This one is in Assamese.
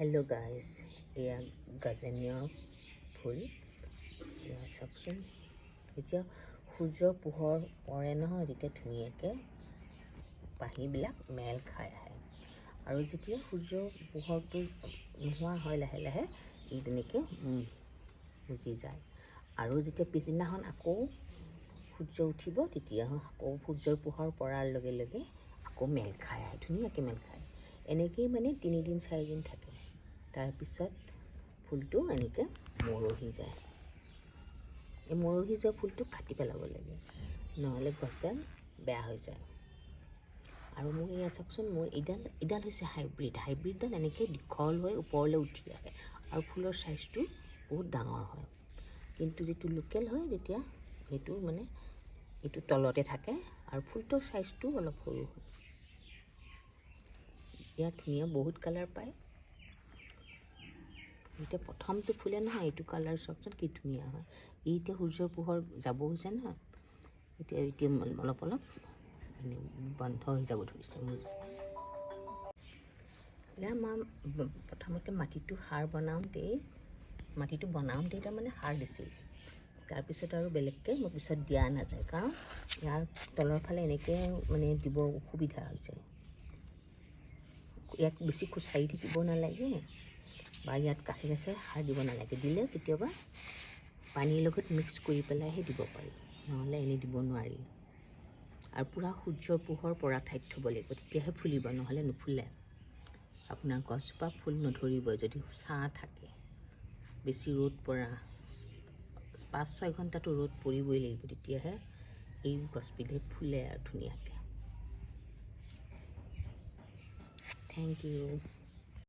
Hello guys, এয়া গাজেনিয়া ফুল এয়া চাওকচোন এতিয়া সূৰ্য পোহৰ পৰে নহয় তেতিয়া ধুনীয়াকৈ পাহিবিলাক মেল খাই আহে আৰু যেতিয়া সূৰ্য পোহৰটো নোহোৱা হয় লাহে লাহে ই তেনেকৈ বুজি যায় আৰু যেতিয়া পিছদিনাখন আকৌ সূৰ্য উঠিব তেতিয়া আকৌ সূৰ্যৰ পোহৰ পৰাৰ লগে লগে আকৌ মেল খাই আহে ধুনীয়াকৈ মেল খায় এনেকৈয়ে মানে 3 দিন 4 দিন থাকে তাৰপিছত ফুলটো এনেকৈ মৰহি যায় এই মৰহি যোৱা ফুলটো কাটি পেলাব লাগে নহ'লে গছডাল বেয়া হৈ যায় আৰু মোৰ এয়া চাওকচোন মোৰ ইডাল হৈছে হাইব্ৰিডডাল এনেকৈ দীঘল হৈ ওপৰলৈ উঠি আহে আৰু ফুলৰ চাইজটো বহুত ডাঙৰ হয় কিন্তু যিটো লোকেল হয় তেতিয়া সেইটো মানে এইটো তলতে থাকে আৰু ফুলটোৰ চাইজটো অলপ সৰু হয় ইয়াত ধুনীয়া বহুত কালাৰ পায় এতিয়া প্ৰথমটো ফুলে নহয় এইটো কালাৰ চাওকচোন কি ধুনীয়া হয় এতিয়া সূৰ্যৰ পোহৰ যাব হৈছে নহয় এতিয়া অলপ অলপ বন্ধ হৈ যাব ধৰিছে মোৰ আমাৰ প্ৰথমতে মাটিটো সাৰ বনাওঁতেই তাৰমানে সাৰ দিছিল তাৰপিছত আৰু বেলেগকৈ মোৰ পিছত দিয়া নাযায় কাৰণ ইয়াৰ তলৰ ফালে এনেকৈ মানে দিব অসুবিধা হৈছে ইয়াক বেছি খুচাৰি থাকিব নালাগে বা ইয়াত কাষে কাষে সাৰ দিব নালাগে দিলে কেতিয়াবা পানীৰ লগত মিক্স কৰি পেলাইহে দিব পাৰি নহ'লে এনেই দিব নোৱাৰি আৰু পূৰা সূৰ্যৰ পোহৰ পৰা ঠাইত থ'ব লাগিব তেতিয়াহে ফুলিব নহ'লে নুফুলে আপোনাৰ গছজোপা ফুল নধৰিব যদি ছাঁ থাকে বেছি ৰ'দ পৰা 5-6 ঘণ্টাটো ৰ'দ পৰিবই লাগিব তেতিয়াহে এই গছবিধে ফুলে আৰু ধুনীয়াকৈ থেংক ইউ